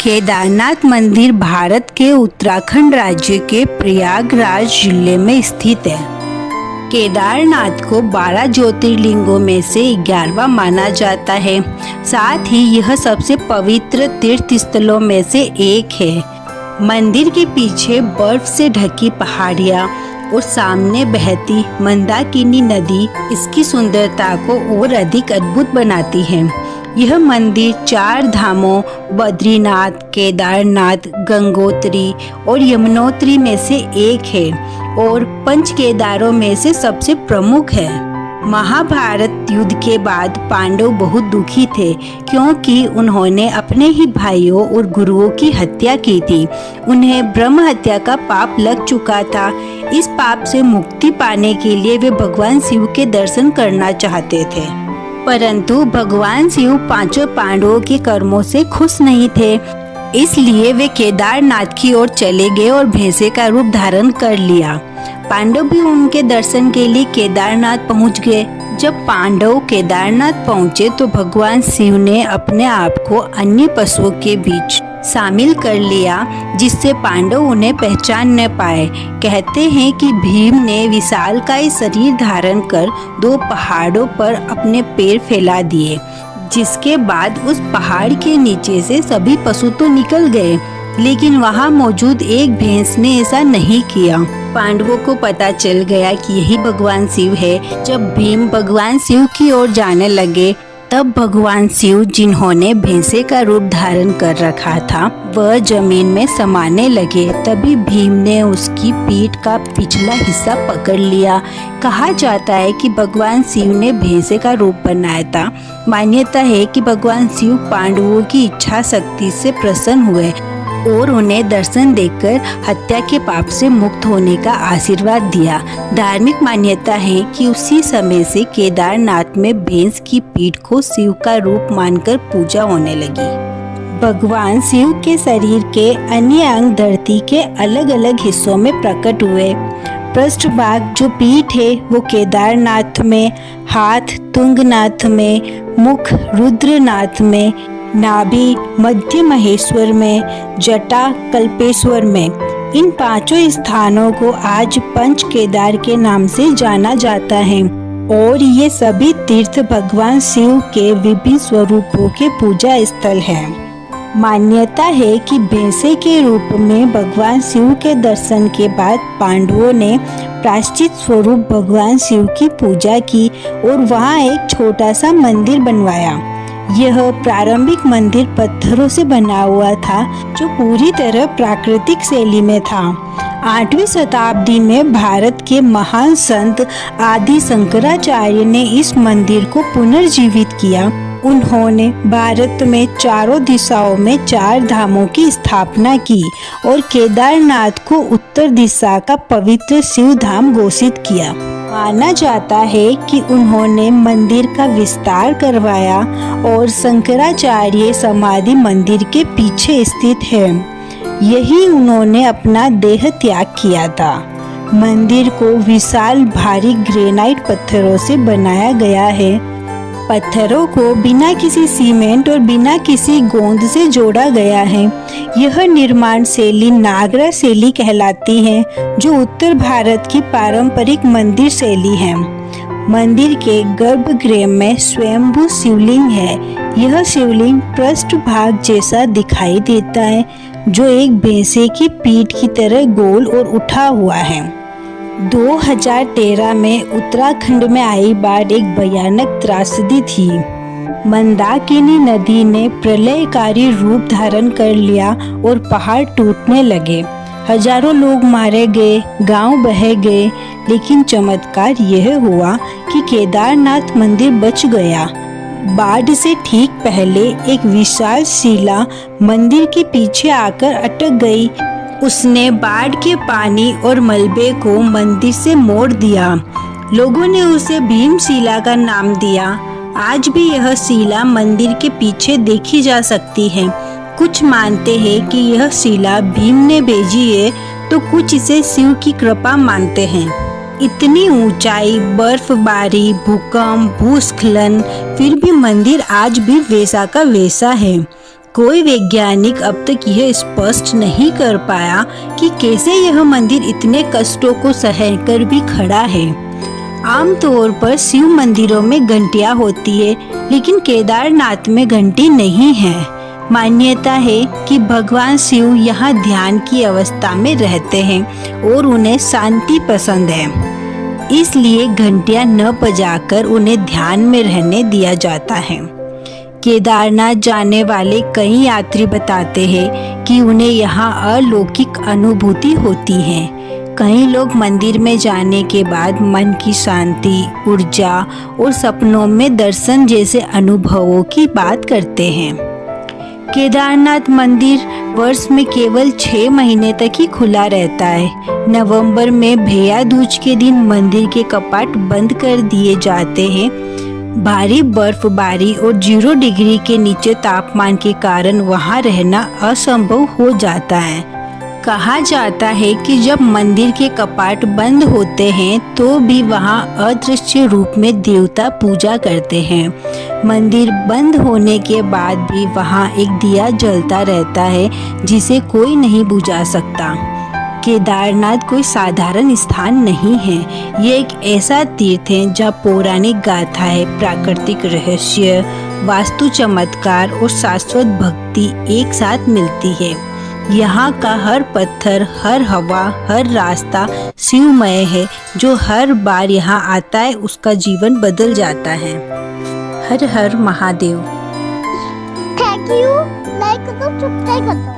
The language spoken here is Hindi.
केदारनाथ मंदिर भारत के उत्तराखंड राज्य के प्रयागराज जिले में स्थित है। केदारनाथ को 12 ज्योतिर्लिंगों में से 11वां माना जाता है। साथ ही यह सबसे पवित्र तीर्थ स्थलों में से एक है। मंदिर के पीछे बर्फ से ढकी पहाड़ियाँ और सामने बहती मंदाकिनी नदी इसकी सुंदरता को और अधिक अद्भुत बनाती है। यह मंदिर 4 धामों बद्रीनाथ, केदारनाथ, गंगोत्री और यमुनोत्री में से एक है और 5 केदारों में से सबसे प्रमुख है। महाभारत युद्ध के बाद पांडव बहुत दुखी थे क्योंकि उन्होंने अपने ही भाइयों और गुरुओं की हत्या की थी। उन्हें ब्रह्म हत्या का पाप लग चुका था। इस पाप से मुक्ति पाने के लिए वे भगवान शिव के दर्शन करना चाहते थे, परंतु भगवान शिव 5 पांडवों के कर्मों से खुश नहीं थे। इसलिए वे केदारनाथ की ओर चले गए और भैंसे का रूप धारण कर लिया। पांडव भी उनके दर्शन के लिए केदारनाथ पहुंच गए। जब पांडव केदारनाथ पहुंचे तो भगवान शिव ने अपने आप को अन्य पशुओं के बीच शामिल कर लिया, जिससे पांडव उन्हें पहचान न पाए। कहते हैं कि भीम ने विशालकाय शरीर धारण कर 2 पहाड़ों पर अपने पैर फैला दिए, जिसके बाद उस पहाड़ के नीचे से सभी पशु तो निकल गए, लेकिन वहां मौजूद एक भैंस ने ऐसा नहीं किया। पांडवों को पता चल गया कि यही भगवान शिव है। जब भीम भगवान शिव की ओर जाने लगे तब भगवान शिव, जिन्होंने भैंसे का रूप धारण कर रखा था, वह जमीन में समाने लगे। तभी भीम ने उसकी पीठ का पिछला हिस्सा पकड़ लिया। कहा जाता है कि भगवान शिव ने भैंसे का रूप बनाया था। मान्यता है कि भगवान शिव पांडवों की इच्छा शक्ति से प्रसन्न हुए और उन्हें दर्शन देकर हत्या के पाप से मुक्त होने का आशीर्वाद दिया। धार्मिक मान्यता है कि उसी समय से केदारनाथ में भैंस की पीठ को शिव का रूप मानकर पूजा होने लगी। भगवान शिव के शरीर के अन्य अंग धरती के अलग अलग हिस्सों में प्रकट हुए। पृष्ठभाग जो पीठ है वो केदारनाथ में, हाथ तुंगनाथ में, मुख रुद्रनाथ में, नाभि मध्य महेश्वर में, जटा कल्पेश्वर में। इन 5 स्थानों को आज पंच केदार के नाम से जाना जाता है और ये सभी तीर्थ भगवान शिव के विभिन्न स्वरूपों के पूजा स्थल हैं। मान्यता है कि भैंसे के रूप में भगवान शिव के दर्शन के बाद पांडवों ने प्रायश्चित स्वरूप भगवान शिव की पूजा की और वहाँ एक छोटा सा मंदिर बनवाया। यह प्रारंभिक मंदिर पत्थरों से बना हुआ था, जो पूरी तरह प्राकृतिक शैली में था। 8वीं शताब्दी में भारत के महान संत आदि शंकराचार्य ने इस मंदिर को पुनर्जीवित किया। उन्होंने भारत में चारों दिशाओं में 4 धामों की स्थापना की और केदारनाथ को उत्तर दिशा का पवित्र शिव धाम घोषित किया। माना जाता है कि उन्होंने मंदिर का विस्तार करवाया और शंकराचार्य समाधि मंदिर के पीछे स्थित है। यही उन्होंने अपना देह त्याग किया था। मंदिर को विशाल भारी ग्रेनाइट पत्थरों से बनाया गया है। पत्थरों को बिना किसी सीमेंट और बिना किसी गोंद से जोड़ा गया है। यह निर्माण शैली नागरा शैली कहलाती है, जो उत्तर भारत की पारंपरिक मंदिर शैली है। मंदिर के गर्भगृह में स्वयंभू शिवलिंग है। यह शिवलिंग पृष्ठभाग जैसा दिखाई देता है, जो एक भैंसे की पीठ की तरह गोल और उठा हुआ है। 2013 में उत्तराखंड में आई बाढ़ एक भयानक त्रासदी थी। मंदाकिनी नदी ने प्रलयकारी रूप धारण कर लिया और पहाड़ टूटने लगे। हजारों लोग मारे गए, गांव बह गए, लेकिन चमत्कार यह हुआ कि केदारनाथ मंदिर बच गया। बाढ़ से ठीक पहले एक विशाल शिला मंदिर के पीछे आकर अटक गई। उसने बाढ़ के पानी और मलबे को मंदिर से मोड़ दिया। लोगों ने उसे भीमशिला का नाम दिया। आज भी यह शिला मंदिर के पीछे देखी जा सकती है। कुछ मानते हैं कि यह शिला भीम ने भेजी है, तो कुछ इसे शिव की कृपा मानते हैं। इतनी ऊंचाई, बर्फबारी, भूकंप, भूस्खलन, फिर भी मंदिर आज भी वैसा का वैसा है। कोई वैज्ञानिक अब तक यह स्पष्ट नहीं कर पाया कि कैसे यह मंदिर इतने कष्टों को सहकर भी खड़ा है। आमतौर पर शिव मंदिरों में घंटियां होती है, लेकिन केदारनाथ में घंटी नहीं है। मान्यता है कि भगवान शिव यहाँ ध्यान की अवस्था में रहते हैं और उन्हें शांति पसंद है, इसलिए घंटियां न बजाकर उन्हें ध्यान में रहने दिया जाता है। केदारनाथ जाने वाले कई यात्री बताते हैं कि उन्हें यहाँ अलौकिक अनुभूति होती है। कई लोग मंदिर में जाने के बाद मन की शांति, ऊर्जा और सपनों में दर्शन जैसे अनुभवों की बात करते हैं। केदारनाथ मंदिर वर्ष में केवल 6 महीने तक ही खुला रहता है। नवंबर में भैया दूज के दिन मंदिर के कपाट बंद कर दिए जाते हैं। भारी बर्फबारी और 0 डिग्री के नीचे तापमान के कारण वहां रहना असंभव हो जाता है। कहा जाता है कि जब मंदिर के कपाट बंद होते हैं तो भी वहां अदृश्य रूप में देवता पूजा करते हैं। मंदिर बंद होने के बाद भी वहां एक दिया जलता रहता है जिसे कोई नहीं बुझा सकता। केदारनाथ कोई साधारण स्थान नहीं है, ये एक ऐसा तीर्थ है जहाँ पौराणिक गाथाएं, प्राकृतिक रहस्य, वास्तु चमत्कार और शाश्वत भक्ति एक साथ मिलती है। यहाँ का हर पत्थर, हर हवा, हर रास्ता शिवमय है। जो हर बार यहाँ आता है उसका जीवन बदल जाता है। हर हर महादेव। Thank you. लाइक करो, सब्सक्राइब करो।